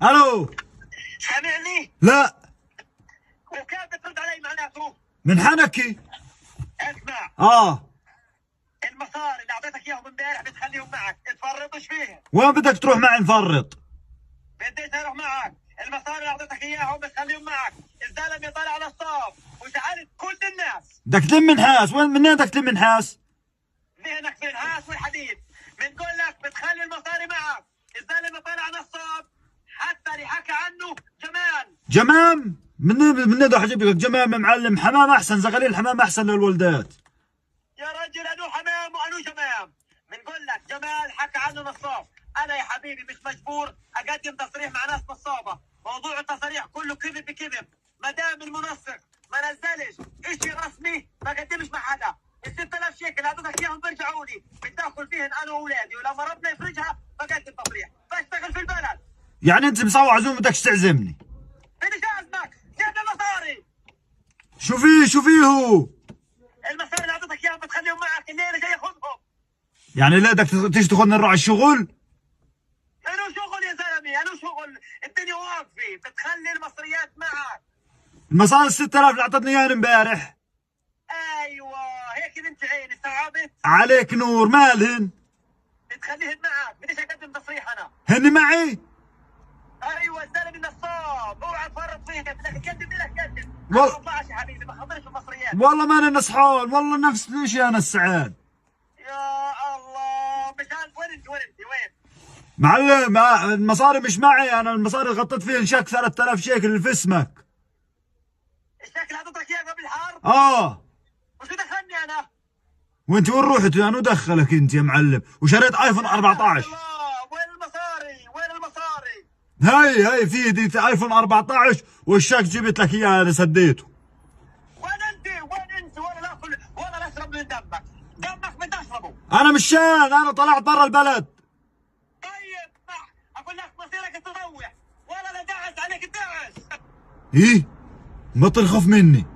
الو. سامعني؟ لا. وكيف بترد علي معناته؟ من حنكي. اسمع، المصاري اللي اعطيتك اياهم امبارح بتخليهم معك، تفرطش فيهم. وين بدك تروح معي نفرط؟ بديت اروح معك، المصاري اللي اعطيتك اياهم بتخليهم معك، الزلمه طالع على الصف وسالت كل الناس. بدك تلم منحاس، منين بدك تلم منحاس؟ ذهنك في النحاس والحديد، بنقول لك بتخلي المصاري معك، الزلمه طالع على الصف، حتى اللي حكى عنه جمال. جمام؟ من ده حجيب لك جمام معلم؟ حمام احسن، زغليل الحمام احسن للولدات. يا رجل انو حمام وانو جمام، بنقول لك جمال حكى عنه نصاب، انا يا حبيبي مش مجبور اقدم تصريح مع ناس نصابه، موضوع التصريح كله كذب بكذب، ما دام المنسق ما نزلش اشي رسمي ما قدمش مع حدا، ال 6000 شيكل اعطيتك اياهم برجعوا لي، بتدخل فيهن انا واولادي، ولما ربنا يفرجها بقدم تصريح، بشتغل في البلد. يعني انت مصوع عزوم بدكش تعزمني؟ بديش اعزمك، جيب لي المصاري. شو فيه هو؟ المصاري اللي اعطيتك اياهم بتخليهم معك، الليله جاي خذهم. يعني لا بدك تيجي تاخذنا نروح على الشغل؟ انو شغل يا زلمه، انو شغل، الدنيا واقفه، بتخلي المصريات معك. المصاري 6000 اللي اعطتني اياها امبارح. ايوه هيك بنت عيني، استوعبت؟ عليك نور، مالهن؟ بتخليهن معك، بديش اقدم تصريح انا. هن معي؟ ايوه الزلمه نصاب، اوعى تفرط فيها، بدك تقدم لك قدم. وال- انا 12 يا حبيبي، ما خاطرش المصريات. والله ما انا نصحان، والله نفس الشيء انا السعاد. يا الله، مشان وين؟ معلم المصاري مش معي، انا المصاري غطيت فيهن شك 3000 شيكل اللي في اسمك. الشكل اعطيتك اياه قبل الحرب؟ وشو دخلني انا؟ وانت وين رحت؟ انا دخلك انت يا معلم؟ وشريت ايفون 14. الله، وين المصاري؟ وين المصاري؟ هاي في ايدي ايفون 14 والشك جبت لك اياه انا سديته. وين انت ولا ناكل ولا نشرب من دمك بتشربه. انا مشان انا طلعت برا البلد. طيب اقول لك مصيرك تروح، ولا لا داعس عليك الداعس. ايه؟ بطل خوف مني.